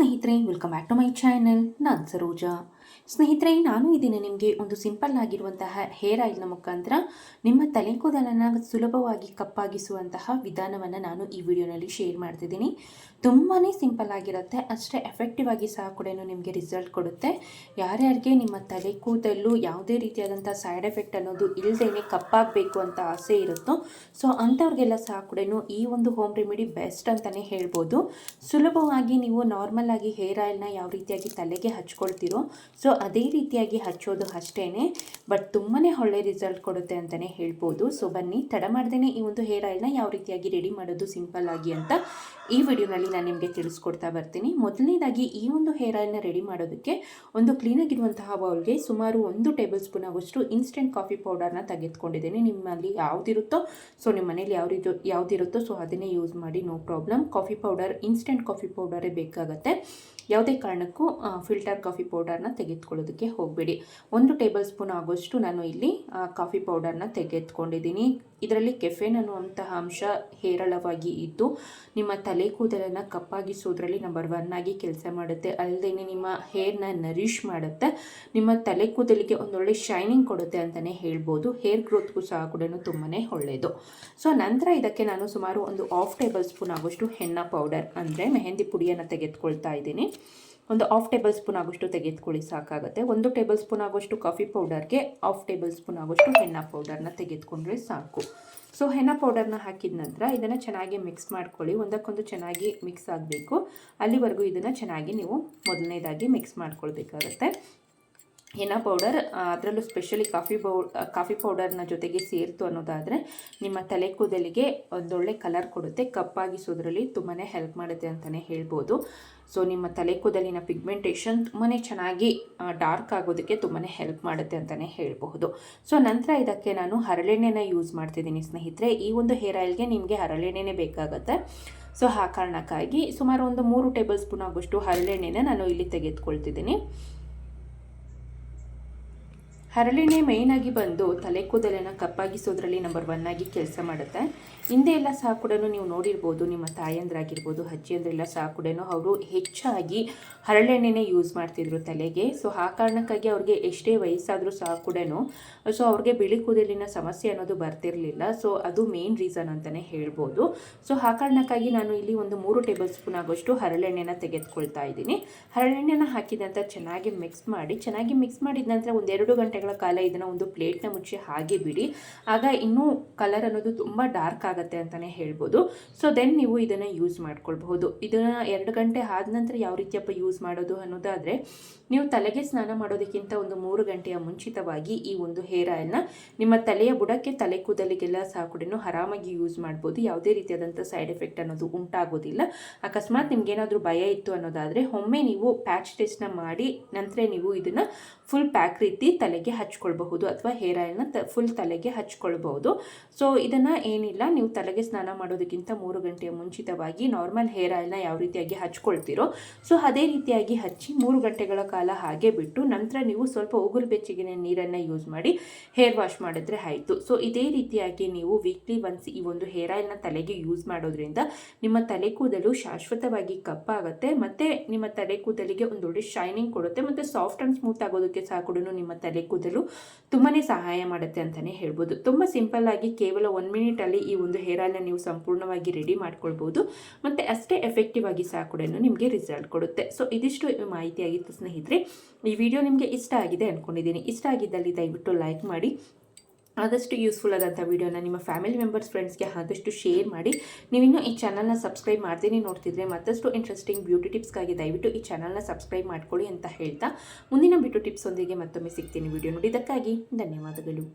ಸ್ನೇಹಿತರೆ, welcome back to my channel. ನಾನು ಸರೋಜಾ. ಸ್ನೇಹಿತರೆ, ನಾನು ಈ ದಿನ ನಿಮಗೆ ಒಂದು ಸಿಂಪಲ್ ಆಗಿರುವಂತಹ ಹೇರ್ ಆಯಿಲ್ನ ಮುಖಾಂತರ ನಿಮ್ಮ ತಲೆ ಕೂದಲನ್ನು ಸುಲಭವಾಗಿ ಕಪ್ಪಾಗಿಸುವಂತಹ ವಿಧಾನವನ್ನು ನಾನು ಈ ವಿಡಿಯೋನಲ್ಲಿ ಶೇರ್ ಮಾಡ್ತಿದ್ದೀನಿ. ತುಂಬಾ ಸಿಂಪಲ್ ಆಗಿರುತ್ತೆ, ಅಷ್ಟೇ ಎಫೆಕ್ಟಿವ್ ಆಗಿ ಸಹ ಕೂಡ ನಿಮಗೆ ರಿಸಲ್ಟ್ ಕೊಡುತ್ತೆ. ಯಾರ್ಯಾರಿಗೆ ನಿಮ್ಮ ತಲೆ ಕೂದಲು ಯಾವುದೇ ರೀತಿಯಾದಂಥ ಸೈಡ್ ಎಫೆಕ್ಟ್ ಅನ್ನೋದು ಇಲ್ಲದೇ ಕಪ್ಪಾಗಬೇಕು ಅಂತ ಆಸೆ ಇರುತ್ತೋ, ಸೊ ಅಂಥವ್ರಿಗೆಲ್ಲ ಸಹ ಕೂಡ ಈ ಒಂದು ಹೋಮ್ ರೆಮಿಡಿ ಬೆಸ್ಟ್ ಅಂತಲೇ ಹೇಳ್ಬೋದು. ಸುಲಭವಾಗಿ ನೀವು ನಾರ್ಮಲ್ ಆಗಿ ಹೇರ್ ಆಯಿಲ್ನ ಯಾವ ರೀತಿಯಾಗಿ ತಲೆಗೆ ಹಚ್ಕೊಳ್ತೀರೋ, ಸೊ ಅದೇ ರೀತಿಯಾಗಿ ಹಚ್ಚೋದು ಅಷ್ಟೇ, ಬಟ್ ತುಂಬಾ ಒಳ್ಳೆ ರಿಸಲ್ಟ್ ಕೊಡುತ್ತೆ ಅಂತಲೇ ಹೇಳ್ಬೋದು. ಸೊ ಬನ್ನಿ, ತಡ ಮಾಡ್ದೇ ಈ ಒಂದು ಹೇರ್ ಆಯಿಲ್ನ ಯಾವ ರೀತಿಯಾಗಿ ರೆಡಿ ಮಾಡೋದು ಸಿಂಪಲ್ ಆಗಿ ಅಂತ ಈ ವಿಡಿಯೋನಲ್ಲಿ ನಾನು ನಿಮಗೆ ತಿಳಿಸ್ಕೊಡ್ತಾ ಬರ್ತೀನಿ. ಮೊದಲನೇದಾಗಿ ಈ ಒಂದು ಹೇರ್ ಆಯಿಲ್ನ ರೆಡಿ ಮಾಡೋದಕ್ಕೆ ಒಂದು ಕ್ಲೀನಾಗಿರುವಂತಹ ಬೌಲ್ಗೆ ಸುಮಾರು 1 ಟೇಬಲ್ ಸ್ಪೂನ್ ಆಗುವಷ್ಟು ಇನ್ಸ್ಟೆಂಟ್ ಕಾಫಿ ಪೌಡರ್ನ ತೆಗೆದುಕೊಂಡಿದ್ದೀನಿ. ನಿಮ್ಮಲ್ಲಿ ಯಾವುದಿರುತ್ತೋ, ಸೊ ನಿಮ್ಮ ಮನೇಲಿ ಯಾವುದಿರುತ್ತೋ ಸೊ ಅದನ್ನೇ ಯೂಸ್ ಮಾಡಿ, no problem. Coffee powder instant coffee ಪೌಡರೇ ಬೇಕಾಗುತ್ತೆ. ಯಾವುದೇ ಕಾರಣಕ್ಕೂ ಫಿಲ್ಟರ್ ಕಾಫಿ ಪೌಡರ್ನ ತೆಗೆದುಕೊಳ್ಳೋದಕ್ಕೆ ಹೋಗಬೇಡಿ. 1 ಟೇಬಲ್ ಸ್ಪೂನ್ ಆಗೋಷ್ಟು ನಾನು ಇಲ್ಲಿ ಕಾಫಿ ಪೌಡರ್ನ ತೆಗೆದುಕೊಂಡಿದ್ದೀನಿ. ಇದರಲ್ಲಿ ಕೆಫೆನ್ ಅನ್ನುವಂತಹ ಅಂಶ ಹೇರಳವಾಗಿ ಇದ್ದು ನಿಮ್ಮ ತಲೆ ಕೂದಲನ್ನು ಕಪ್ಪಾಗಿಸೋದ್ರಲ್ಲಿ ನಂಬರ್ 1 ಆಗಿ ಕೆಲಸ ಮಾಡುತ್ತೆ. ಅಲ್ಲದೆ ನಿಮ್ಮ ಹೇರ್ನ ನರಿಷ್ ಮಾಡುತ್ತೆ, ನಿಮ್ಮ ತಲೆ ಕೂದಲಿಗೆ ಒಂದೊಳ್ಳೆ ಶೈನಿಂಗ್ ಕೊಡುತ್ತೆ ಅಂತಲೇ ಹೇಳ್ಬೋದು. ಹೇರ್ ಗ್ರೋತ್ಗೂ ಸಹ ಕೂಡ ತುಂಬಾ ಒಳ್ಳೆಯದು. ಸೊ ನಂತರ ಇದಕ್ಕೆ ನಾನು ಸುಮಾರು 1/2 ಟೇಬಲ್ ಸ್ಪೂನ್ ಆಗೋಷ್ಟು ಹೆನ್ನ ಪೌಡರ್ ಅಂದರೆ ಮೆಹಂದಿ ಪುಡಿಯನ್ನು ತೆಗೆದುಕೊಳ್ತಾ ಇದ್ದೀನಿ. 1/2 ಟೇಬಲ್ ಸ್ಪೂನ್ ಆಗೋಷ್ಟು ತೆಗೆದುಕೊಳ್ಳಿ, ಸಾಕಾಗುತ್ತೆ. 1 ಟೇಬಲ್ ಸ್ಪೂನ್ ಆಗೋಷ್ಟು ಕಾಫಿ ಪೌಡರ್ಗೆ 1/2 ಟೇಬಲ್ ಸ್ಪೂನ್ ಆಗೋಷ್ಟು ಹೆನ್ನ ಪೌಡರ್ನ ತೆಗೆದುಕೊಂಡ್ರೆ ಸಾಕು. ಸೊ ಹೆನ್ನ ಪೌಡರ್ನ ಹಾಕಿದ ನಂತರ ಇದನ್ನು ಚೆನ್ನಾಗಿ ಮಿಕ್ಸ್ ಮಾಡ್ಕೊಳ್ಳಿ. ಒಂದಕ್ಕೊಂದು ಚೆನ್ನಾಗಿ ಮಿಕ್ಸ್ ಆಗಬೇಕು, ಅಲ್ಲಿವರೆಗೂ ಇದನ್ನು ಚೆನ್ನಾಗಿ ನೀವು ಮೊದಲನೇದಾಗಿ ಮಿಕ್ಸ್ ಮಾಡ್ಕೊಳ್ಬೇಕಾಗತ್ತೆ. ಹೆನ್ನ ಪೌಡರ್ ಅದರಲ್ಲೂ ಸ್ಪೆಷಲಿ ಕಾಫಿ ಪೌಡರ್ನ ಜೊತೆಗೆ ಸೇರಿತು ಅನ್ನೋದಾದರೆ ನಿಮ್ಮ ತಲೆ ಕೂದಲಿಗೆ ಒಂದೊಳ್ಳೆ ಕಲರ್ ಕೊಡುತ್ತೆ, ಕಪ್ಪಾಗಿಸೋದ್ರಲ್ಲಿ ತುಂಬಾ ಹೆಲ್ಪ್ ಮಾಡುತ್ತೆ ಅಂತಲೇ ಹೇಳ್ಬೋದು. ಸೊ ನಿಮ್ಮ ತಲೆ ಕೂದಲಿನ ಪಿಗ್ಮೆಂಟೇಷನ್ ತುಂಬಾ ಚೆನ್ನಾಗಿ ಡಾರ್ಕ್ ಆಗೋದಕ್ಕೆ ತುಂಬಾ ಹೆಲ್ಪ್ ಮಾಡುತ್ತೆ ಅಂತಲೇ ಹೇಳಬಹುದು. ಸೊ ನಂತರ ಇದಕ್ಕೆ ನಾನು ಹರಳೆಣ್ಣೆನ ಯೂಸ್ ಮಾಡ್ತಿದ್ದೀನಿ ಸ್ನೇಹಿತರೆ. ಈ ಒಂದು ಹೇರ್ ಆಯಿಲ್ಗೆ ನಿಮಗೆ ಹರಳೆಣ್ಣೆನೇ ಬೇಕಾಗುತ್ತೆ. ಸೊ ಆ ಕಾರಣಕ್ಕಾಗಿ ಸುಮಾರು 3 ಟೇಬಲ್ ಸ್ಪೂನ್ ಆಗೋಷ್ಟು ಹರಳೆಣ್ಣೆನ ನಾನು ಇಲ್ಲಿ ತೆಗೆದುಕೊಳ್ತಿದ್ದೀನಿ. ಹರಳೆಣ್ಣೆ ಮೇಯ್ನಾಗಿ ಬಂದು ತಲೆ ಕೂದಲನ್ನು ಕಪ್ಪಾಗಿಸೋದ್ರಲ್ಲಿ ನಂಬರ್ 1 ಆಗಿ ಕೆಲಸ ಮಾಡುತ್ತೆ. ಹಿಂದೆ ಎಲ್ಲ ಸಹ ಕೂಡ ನೀವು ನೋಡಿರ್ಬೋದು, ನಿಮ್ಮ ತಾಯಂದ್ರಾಗಿರ್ಬೋದು, ಅಜ್ಜಿಯಂದ್ರೆಲ್ಲ ಸಹ ಕೂಡ ಅವರು ಹೆಚ್ಚಾಗಿ ಹರಳೆಣ್ಣೆನೇ ಯೂಸ್ ಮಾಡ್ತಿದ್ರು ತಲೆಗೆ. ಸೊ ಆ ಕಾರಣಕ್ಕಾಗಿ ಅವ್ರಿಗೆ ಎಷ್ಟೇ ವಯಸ್ಸಾದರೂ ಸಹ ಕೂಡ ಸೊ ಅವ್ರಿಗೆ ಬಿಳಿ ಕೂದಲಿನ ಸಮಸ್ಯೆ ಅನ್ನೋದು ಬರ್ತಿರಲಿಲ್ಲ. ಸೊ ಅದು ಮೇನ್ ರೀಸನ್ ಅಂತಲೇ ಹೇಳ್ಬೋದು. ಸೊ ಆ ಕಾರಣಕ್ಕಾಗಿ ನಾನು ಇಲ್ಲಿ 3 ಟೇಬಲ್ ಸ್ಪೂನ್ ಆಗೋಷ್ಟು ಹರಳೆಣ್ಣೆನ ತೆಗೆದುಕೊಳ್ತಾ ಇದ್ದೀನಿ. ಹರಳೆಣ್ಣೆನ ಹಾಕಿದ ನಂತರ ಚೆನ್ನಾಗಿ ಮಿಕ್ಸ್ ಮಾಡಿದ ನಂತರ 1-2 ಗಂಟೆಗಳ ಕಾಲ ಇದನ್ನು ಒಂದು ಪ್ಲೇಟ್ನ ಮುಚ್ಚಿ ಹಾಗೆ ಬಿಡಿ. ಆಗ ಇನ್ನೂ ಕಲರ್ ಅನ್ನೋದು ತುಂಬ ಡಾರ್ಕ್ ಆಗುತ್ತೆ ಅಂತಲೇ ಹೇಳ್ಬೋದು. ಸೊ ದೆನ್ ನೀವು ಇದನ್ನು ಯೂಸ್ ಮಾಡ್ಕೊಳ್ಬಹುದು. ಇದನ್ನು 2 ಗಂಟೆ ಆದ ನಂತರ ಯಾವ ರೀತಿಯಪ್ಪ ಯೂಸ್ ಮಾಡೋದು ಅನ್ನೋದಾದರೆ, ನೀವು ತಲೆಗೆ ಸ್ನಾನ ಮಾಡೋದಕ್ಕಿಂತ 3 ಗಂಟೆಯ ಮುಂಚಿತವಾಗಿ ಈ ಒಂದು ಹೇರ್ ಆಯಿಲ್ನ ನಿಮ್ಮ ತಲೆಯ ಬುಡಕ್ಕೆ, ತಲೆ ಕೂದಲಿಗೆಲ್ಲ ಸಹ ಕೂಡ ಆರಾಮಾಗಿ ಯೂಸ್ ಮಾಡ್ಬೋದು. ಯಾವುದೇ ರೀತಿಯಾದಂಥ ಸೈಡ್ ಎಫೆಕ್ಟ್ ಅನ್ನೋದು ಉಂಟಾಗೋದಿಲ್ಲ. ಅಕಸ್ಮಾತ್ ನಿಮ್ಗೇನಾದರೂ ಭಯ ಇತ್ತು ಅನ್ನೋದಾದರೆ ಒಮ್ಮೆ ನೀವು ಪ್ಯಾಚ್ ಟೆಸ್ಟ್ನ ಮಾಡಿ ನಂತರ ನೀವು ಇದನ್ನು ಫುಲ್ ಪ್ಯಾಕ್ ರೀತಿ ತಲೆಗೆ ಹಚ್ಕೊಳ್ಬಹುದು, ಅಥವಾ ಹೇರ್ ಆಯಿಲ್ನ ಫುಲ್ ತಲೆಗೆ ಹಚ್ಕೊಳ್ಬಹುದು. ಸೊ ಇದನ್ನು ಏನಿಲ್ಲ, ನೀವು ತಲೆಗೆ ಸ್ನಾನ ಮಾಡೋದಕ್ಕಿಂತ 3 ಗಂಟೆಯ ಮುಂಚಿತವಾಗಿ ನಾರ್ಮಲ್ ಹೇರ್ ಆಯಿಲ್ನ ಯಾವ ರೀತಿಯಾಗಿ ಹಚ್ಕೊಳ್ತೀರೋ ಸೊ ಅದೇ ರೀತಿಯಾಗಿ ಹಚ್ಚಿ 3 ಗಂಟೆಗಳ ಕಾಲ ಹಾಗೆ ಬಿಟ್ಟು ನಂತರ ನೀವು ಸ್ವಲ್ಪ ಉಗುರು ಬೆಚ್ಚಗಿನ ನೀರನ್ನು ಯೂಸ್ ಮಾಡಿ ಹೇರ್ ವಾಶ್ ಮಾಡಿದ್ರೆ ಆಯಿತು. ಸೊ ಇದೇ ರೀತಿಯಾಗಿ ನೀವು ವೀಕ್ಲಿ ಒನ್ಸ್ ಈ ಒಂದು ಹೇರ್ ಆಯಿಲ್ನ ತಲೆಗೆ ಯೂಸ್ ಮಾಡೋದ್ರಿಂದ ನಿಮ್ಮ ತಲೆ ಕೂದಲು ಶಾಶ್ವತವಾಗಿ ಕಪ್ಪಾಗುತ್ತೆ, ಮತ್ತು ನಿಮ್ಮ ತಲೆ ಕೂದಲಿಗೆ ಒಂದೊಳ್ಳೆ ಶೈನಿಂಗ್ ಕೊಡುತ್ತೆ, ಮತ್ತು ಸಾಫ್ಟ್ ಆ್ಯಂಡ್ ಸ್ಮೂತ್ ಆಗೋದಕ್ಕೆ ಸಹ ಕೂಡ ನಿಮ್ಮ ತಲೆ ಕೂದಲು ತುಂಬಾ ಸಹಾಯ ಮಾಡುತ್ತೆ ಅಂತಲೇ ಹೇಳ್ಬೋದು. ತುಂಬ ಸಿಂಪಲ್ ಆಗಿ ಕೇವಲ 1 ಮಿನಿಟಲ್ಲಿ ಈ ಒಂದು ಹೇರ್ ಆಯಿಲ್ನ ನೀವು ಸಂಪೂರ್ಣವಾಗಿ ರೆಡಿ ಮಾಡ್ಕೊಳ್ಬೋದು, ಮತ್ತು ಅಷ್ಟೇ ಎಫೆಕ್ಟಿವ್ ಆಗಿ ಸಹ ಕೂಡ ನಿಮಗೆ ರಿಸಲ್ಟ್ ಕೊಡುತ್ತೆ. ಸೊ ಇದಿಷ್ಟು ಮಾಹಿತಿ ಆಗಿತ್ತು ಸ್ನೇಹಿತರೆ. ಈ ವಿಡಿಯೋ ನಿಮಗೆ ಇಷ್ಟ ಆಗಿದೆ ಅಂದ್ಕೊಂಡಿದ್ದೀನಿ. ಇಷ್ಟ ಆಗಿದ್ದಲ್ಲಿ ದಯವಿಟ್ಟು ಲೈಕ್ ಮಾಡಿ, ಆದಷ್ಟು ಯೂಸ್ಫುಲ್ ಆದಂಥ ವಿಡಿಯೋನ ನಿಮ್ಮ ಫ್ಯಾಮಿಲಿ ಮೆಂಬರ್ಸ್, ಫ್ರೆಂಡ್ಸ್ಗೆ ಆದಷ್ಟು ಶೇರ್ ಮಾಡಿ. ನೀವಿನ್ನೂ ಈ ಚಾನಲ್ನ ಸಬ್ಸ್ಕ್ರೈಬ್ ಮಾಡ್ತೀನಿ ನೋಡ್ತಿದ್ರೆ ಮತ್ತಷ್ಟು ಇಂಟ್ರೆಸ್ಟಿಂಗ್ ಬ್ಯೂಟಿ ಟಿಪ್ಸ್ಗಾಗಿ ದಯವಿಟ್ಟು ಈ ಚಾನಲ್ನ ಸಬ್ಸ್ಕ್ರೈಬ್ ಮಾಡ್ಕೊಳ್ಳಿ ಅಂತ ಹೇಳ್ತಾ ಮುಂದಿನ ಬ್ಯೂಟಿ ಟಿಪ್ಸ್ ಒಂದಿಗೆ ಮತ್ತೊಮ್ಮೆ ಸಿಗ್ತೀನಿ. ವಿಡಿಯೋ ನೋಡಿದ್ದಕ್ಕಾಗಿ ಧನ್ಯವಾದಗಳು.